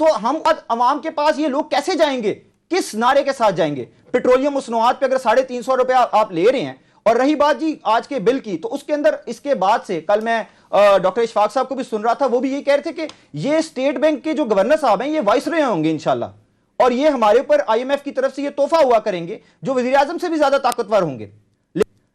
تو ہم عوام کے پاس یہ لوگ کیسے جائیں گے؟ کس نعرے کے ساتھ جائیں گے؟ پیٹرولیم مصنوعات پہ اگر 350 روپے آپ لے رہے ہیں، اور رہی بات جی آج کے بل کی، تو اس کے اندر اس کے بعد سے کل میں ڈاکٹر اشفاق صاحب کو بھی سن رہا تھا، وہ بھی یہ کہہ رہے تھے کہ یہ اسٹیٹ بینک کے جو گورنر صاحب ہیں یہ وائسرے ہوں گے انشاءاللہ، اور یہ ہمارے اوپر IMF کی طرف سے یہ تحفہ ہوا کریں گے جو وزیر اعظم سے بھی زیادہ طاقتور ہوں گے.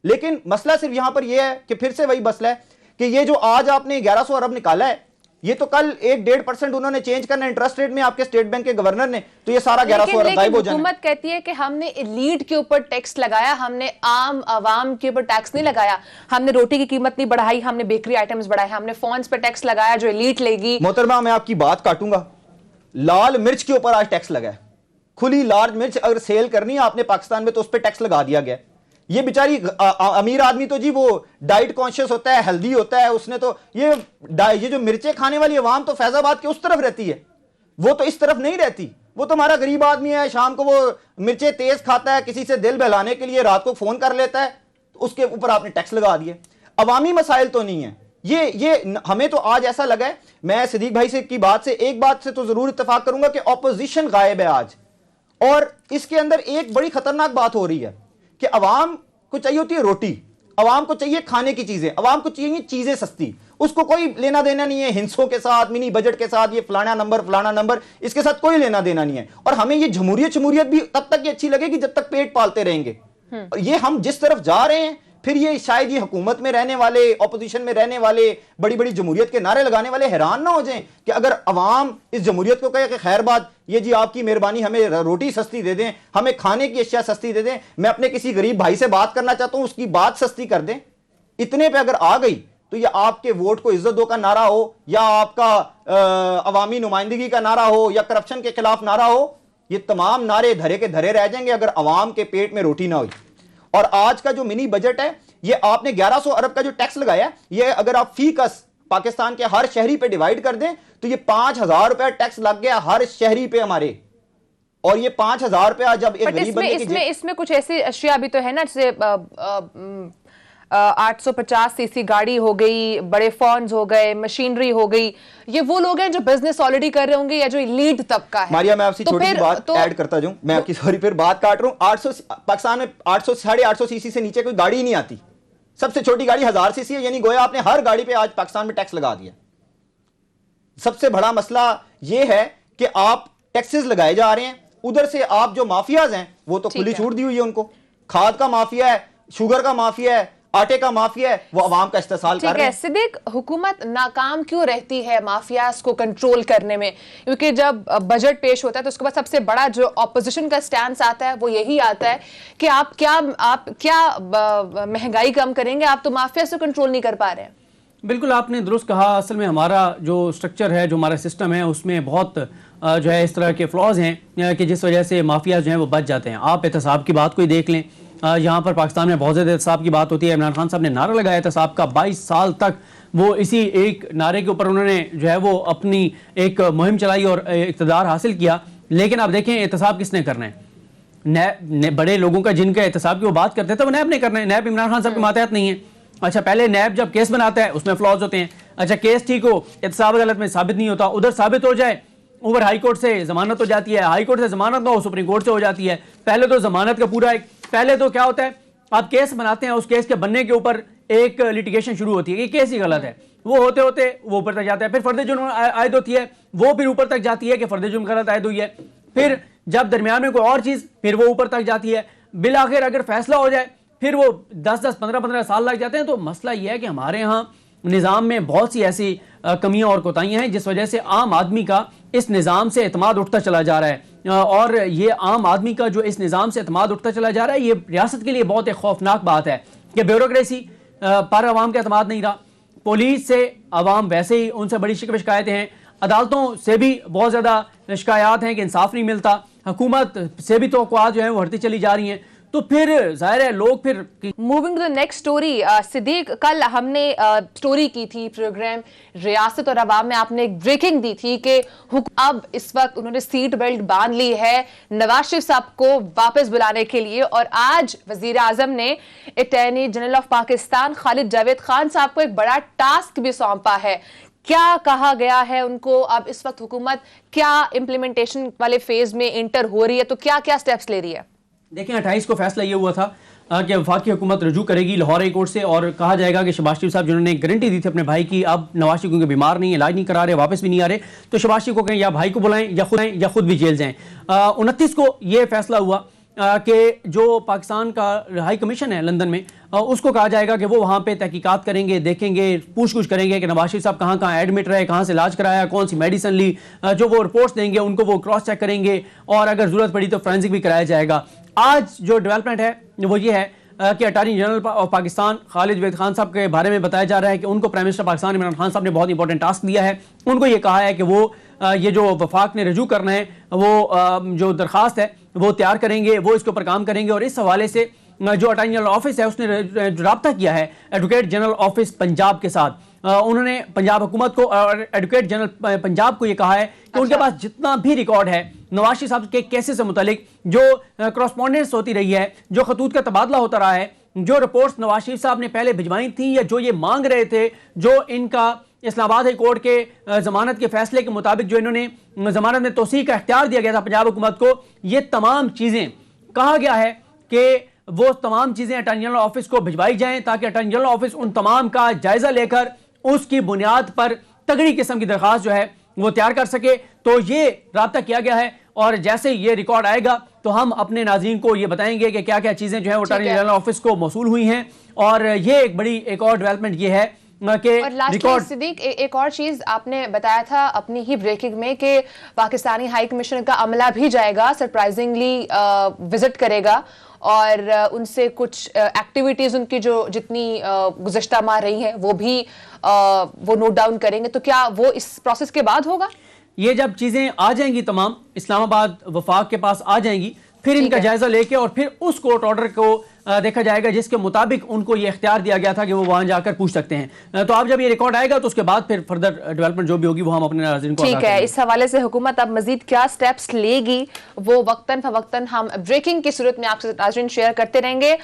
لیکن مسئلہ صرف یہاں پر یہ ہے کہ پھر سے وہی مسئلہ ہے کہ یہ جو آج آپ نے 1100 ارب نکالا ہے، یہ تو کل 1-1.5% انہوں نے چینج کرنا انٹرسٹ ریٹ میں آپ کے اسٹیٹ بینک کے گورنر نے، تو یہ سارا 1100 ارب غائب ہو جانا. حکومت کہتی ہے کہ ہم نے ایلیٹ کے اوپر ٹیکس لگایا، ہم نے عام عوام کے اوپر ٹیکس نہیں لگایا، ہم نے روٹی کی قیمت نہیں بڑھائی، ہم نے بیکری آئٹمز بڑھائے، ہم نے فونز پہ ٹیکس لگایا جو ایلیٹ لے گی. محترمہ میں آپ کی بات کاٹوں گا، لال مرچ کے اوپر آج ٹیکس لگا ہے، کھلی لال مرچ اگر سیل کرنی ہے آپ نے پاکستان میں تو اس پہ ٹیکس لگا دیا گیا. یہ بیچاری امیر آدمی تو جی وہ ڈائٹ کانشیس ہوتا ہے، ہیلدی ہوتا ہے، اس نے تو یہ جو مرچیں کھانے والی عوام تو فیض آباد کے اس طرف رہتی ہے، وہ تو اس طرف نہیں رہتی. وہ تو ہمارا غریب آدمی ہے، شام کو وہ مرچیں تیز کھاتا ہے، کسی سے دل بہلانے کے لیے رات کو فون کر لیتا ہے، اس کے اوپر آپ نے ٹیکس لگا دیے. عوامی مسائل تو نہیں ہیں یہ ہمیں تو آج ایسا لگا ہے. میں صدیق بھائی سے کی بات سے ایک بات سے تو ضرور اتفاق کروں گا کہ اپوزیشن غائب ہے آج، اور اس کے اندر ایک بڑی خطرناک بات ہو رہی ہے کہ عوام کو چاہیے ہوتی ہے روٹی، عوام کو چاہیے کھانے کی چیزیں، عوام کو چاہیے چیزیں سستی، اس کو کوئی لینا دینا نہیں ہے ہنسوں کے ساتھ، منی بجٹ کے ساتھ، یہ فلانا نمبر اس کے ساتھ کوئی لینا دینا نہیں ہے. اور ہمیں یہ جمہوریت بھی تب تک یہ اچھی لگے گی جب تک پیٹ پالتے رہیں گے. اور یہ ہم جس طرف جا رہے ہیں، پھر یہ شاید یہ حکومت میں رہنے والے، اپوزیشن میں رہنے والے، بڑی بڑی جمہوریت کے نعرے لگانے والے حیران نہ ہو جائیں کہ اگر عوام اس جمہوریت کو کہے کہ خیر بات یہ جی آپ کی مہربانی ہمیں روٹی سستی دے دیں، ہمیں کھانے کی اشیاء سستی دے دیں، میں اپنے کسی غریب بھائی سے بات کرنا چاہتا ہوں اس کی بات سستی کر دیں، اتنے پہ اگر آ گئی تو یہ آپ کے ووٹ کو عزت دو کا نعرہ ہو، یا آپ کا عوامی نمائندگی کا نعرہ ہو، یا کرپشن کے خلاف نعرہ ہو، یہ تمام نعرے دھرے کے دھرے رہ جائیں گے اگر عوام کے پیٹ میں روٹی نہ ہوئی. اور آج کا جو منی بجٹ ہے، یہ آپ نے 1100 ارب کا جو ٹیکس لگایا، یہ اگر آپ فی کس پاکستان کے ہر شہری پہ ڈیوائیڈ کر دیں تو یہ 5000 روپے ٹیکس لگ گیا ہر شہری پہ ہمارے. اور یہ 5000 روپے جب ایک غریب بندے کی اس میں کچھ ایسی اشیاء بھی تو ہے نا، جیسے 850 سی سی گاڑی ہو گئی، بڑے فونز ہو گئے، مشینری ہو گئی، یہ وہ لوگ ہیں جو بزنس آلریڈی کر رہے ہوں گے یا جو لیڈ طبقہ ہے. ماریا میں آپ سے چھوٹی سی بات ایڈ کرتا جاؤں، میں آپ کی سوری پھر بات کاٹ رہا ہوں. پاکستان میں 800-850 سی سی سے نیچے کوئی گاڑی نہیں آتی، سب سے چھوٹی گاڑی 1000 سی سی ہے، یعنی گویا آپ نے ہر گاڑی پہ آج پاکستان میں ٹیکس لگا دیا. سب سے بڑا مسئلہ یہ ہے کہ آپ ٹیکسز لگائے جا رہے ہیں، ادھر سے آپ جو مافیاز ہیں وہ تو کھلی چھوٹ دی ہوئی ہے ان کو. کھاد کا مافیا ہے، شوگر کا مافیا ہے، آٹے کا مافیا ہے، وہ عوام کا استحصال کر رہے ہیں. صدیق، حکومت ناکام کیوں رہتی ہے مافیاز کو کنٹرول کرنے میں؟ کیونکہ جب بجٹ پیش ہوتا ہے تو اس کے بعد سب سے بڑا جو اپوزیشن کا سٹینس آتا ہے وہ یہی آتا ہے کہ آپ کیا مہنگائی کم کریں گے، آپ تو مافیا سے کنٹرول نہیں کر پا رہے ہیں. بالکل آپ نے درست کہا. اصل میں ہمارا جو سٹرکچر ہے، جو ہمارا سسٹم ہے، اس میں بہت جو ہے اس طرح کے فلاز ہیں کہ جس وجہ سے مافیاز جو ہیں وہ بچ جاتے ہیں. آپ احتساب کی بات کو ہی دیکھ لیں، یہاں پر پاکستان میں بہت زیادہ احتساب کی بات ہوتی ہے. عمران خان صاحب نے نعرہ لگایا احتساب کا، 22 سال تک وہ اسی ایک نعرے کے اوپر انہوں نے جو ہے وہ اپنی ایک مہم چلائی اور اقتدار حاصل کیا. لیکن آپ دیکھیں احتساب کس نے کرنا ہے؟ بڑے لوگوں کا جن کا احتساب کی وہ بات کرتے تھے وہ نیب نے کرنا ہے. نیب عمران خان صاحب کے ماتحت نہیں ہے. اچھا پہلے نیب جب کیس بناتا ہے اس میں فلاز ہوتے ہیں. اچھا کیس ٹھیک ہو، احتساب عدالت میں ثابت نہیں ہوتا، ادھر ثابت ہو جائے، اوپر ہائی کورٹ سے ضمانت ہو جاتی ہے، ہائی کورٹ سے ضمانت نہ ہو سپریم کورٹ سے ہو جاتی ہے. پہلے تو ضمانت کا پورا پہلے تو کیا ہوتا ہے، آپ کیس بناتے ہیں، اس کیس کے بننے کے اوپر ایک لیٹیگیشن شروع ہوتی ہے کہ کیس ہی غلط ہے، وہ ہوتے ہوتے وہ اوپر تک جاتا ہے، پھر فرد جرم عائد ہوتی ہے، وہ پھر اوپر تک جاتی ہے کہ فرد جرم غلط عائد ہوئی ہے، پھر جب درمیان میں کوئی اور چیز پھر وہ اوپر تک جاتی ہے، بالآخر اگر فیصلہ ہو جائے پھر وہ 10 15 سال لگ جاتے ہیں. تو مسئلہ یہ ہے کہ ہمارے ہاں نظام میں بہت سی ایسی کمیاں اور کوتاہیاں ہیں جس وجہ سے عام آدمی کا اس نظام سے اعتماد اٹھتا چلا جا رہا ہے. اور یہ عام آدمی کا جو اس نظام سے اعتماد اٹھتا چلا جا رہا ہے، یہ ریاست کے لیے بہت ایک خوفناک بات ہے کہ بیوروکریسی پر عوام کا اعتماد نہیں رہا. پولیس سے عوام ویسے ہی ان سے بڑی شکایتیں ہیں، عدالتوں سے بھی بہت زیادہ شکایات ہیں کہ انصاف نہیں ملتا، حکومت سے بھی توقعات جو ہیں وہ ہٹتی چلی جا رہی ہیں. تو پھر ظاہر ہے لوگ پھر moving to the next story. Siddiq, کل ہم نے سٹوری کی تھی پروگرام ریاست اور عوام میں، آپ نے ایک بریکنگ دی تھی کہ اب اس وقت انہوں نے سیٹ بیلٹ باندھ لی ہے نواز شریف صاحب کو واپس بلانے کے لیے. اور آج وزیر اعظم نے اٹارنی جنرل آف پاکستان خالد جاوید خان صاحب کو ایک بڑا ٹاسک بھی سونپا ہے کیا کہا گیا ہے ان کو؟ اب اس وقت حکومت کیا امپلیمنٹیشن والے فیز میں انٹر ہو رہی ہے، تو کیا کیا سٹیپس لے رہی ہے؟ دیکھیں 28 کو فیصلہ یہ ہوا تھا کہ وفاقی حکومت رجوع کرے گی لاہور ہائی کورٹ سے، اور کہا جائے گا کہ شہباز شریف صاحب جنہوں نے گارنٹی دی تھی اپنے بھائی کی، اب نواز شریف کیونکہ بیمار نہیں، علاج نہیں کرا رہے، واپس بھی نہیں آ رہے، تو شہباز شریف کو کہیں یا بھائی کو بلائیں یا خود آئیں یا خود بھی جیل جائیں۔ 29 کو یہ فیصلہ ہوا کہ جو پاکستان کا ہائی کمیشن ہے لندن میں، اس کو کہا جائے گا کہ وہ وہاں پہ تحقیقات کریں گے، دیکھیں گے، پوچھ گچھ کریں گے کہ نواز شریف صاحب کہاں کہاں ایڈمٹ رہے، کہاں سے علاج کرایا، کون سی میڈیسن لی، جو وہ رپورٹس دیں گے ان کو وہ کراس چیک کریں گے، اور اگر ضرورت پڑی تو فورینسک بھی کرایا جائے گا۔ آج جو ڈیولپمنٹ ہے وہ یہ ہے کہ اٹارنی جنرل آف پاکستان خالد جوید خان صاحب کے بارے میں بتایا جا رہا ہے کہ ان کو پرائم منسٹر پاکستان عمران خان صاحب نے بہت امپورٹنٹ ٹاسک دیا ہے۔ ان کو یہ کہا ہے کہ وہ یہ جو وفاق نے رجوع کرنا ہے، وہ جو درخواست ہے وہ تیار کریں گے، وہ اس کے اوپر کام کریں گے، اور اس حوالے سے جو اٹارنی جنرل آفس ہے اس نے رابطہ کیا ہے ایڈوکیٹ جنرل آفس پنجاب کے ساتھ۔ انہوں نے پنجاب حکومت کو اور ایڈوکیٹ جنرل پنجاب کو یہ کہا ہے کہ ان کے پاس جتنا بھی ریکارڈ ہے نواز شریف صاحب کے کیسز سے متعلق، جو کراسپونڈنس ہوتی رہی ہے، جو خطوط کا تبادلہ ہوتا رہا ہے، جو رپورٹس نواز شریف صاحب نے پہلے بھجوائی تھیں یا جو یہ مانگ رہے تھے، جو ان کا اسلام آباد ہائی کورٹ کے ضمانت کے فیصلے کے مطابق جو انہوں نے ضمانت میں توسیع کا اختیار دیا گیا تھا پنجاب حکومت کو، یہ تمام چیزیں کہا گیا ہے کہ وہ تمام چیزیں اٹارنی جنرل آفس کو بھجوائی جائیں، تاکہ اٹارنی جنرل آفس ان تمام کا جائزہ لے کر اس کی بنیاد پر تگڑی قسم کی درخواست جو ہے وہ تیار کر سکے۔ تو یہ رابطہ کیا گیا ہے، اور جیسے یہ ریکارڈ آئے گا تو ہم اپنے ناظرین کو یہ بتائیں گے کہ کیا کیا چیزیں جو ہیں اٹارنی جنرل آفس کو موصول ہوئی ہیں۔ اور یہ ایک بڑی ایک اور ڈیولپمنٹ یہ ہے کہ اور لاسٹلی صدیق ایک اور چیز آپ نے بتایا تھا اپنی ہی بریکنگ میں کہ پاکستانی ہائی کمیشن کا عملہ بھی جائے گا، سرپرائزنگلی وزٹ کرے گا، اور ان سے کچھ ایکٹیویٹیز ان کی جو جتنی گزشتہ ماہ رہی ہیں وہ بھی وہ نوٹ ڈاؤن کریں گے، تو کیا وہ اس پروسیس کے بعد ہوگا؟ یہ جب چیزیں آ جائیں گی تمام اسلام آباد وفاق کے پاس آ جائیں گی، پھر ان کا جائزہ لے کے اور پھر اس کورٹ آرڈر کو دیکھا جائے گا جس کے مطابق ان کو یہ اختیار دیا گیا تھا کہ وہ وہاں جا کر پوچھ سکتے ہیں۔ تو اب جب یہ ریکارڈ آئے گا تو اس کے بعد پھر فردر ڈیولپمنٹ جو بھی ہوگی وہ ہم اپنے ناظرین کو ٹھیک ہے۔ اس حوالے سے حکومت اب مزید کیا سٹیپس لے گی وہ وقتاً فوقتاً ہم بریکنگ کی صورت میں آپ سے ناظرین شیئر کرتے رہیں گے۔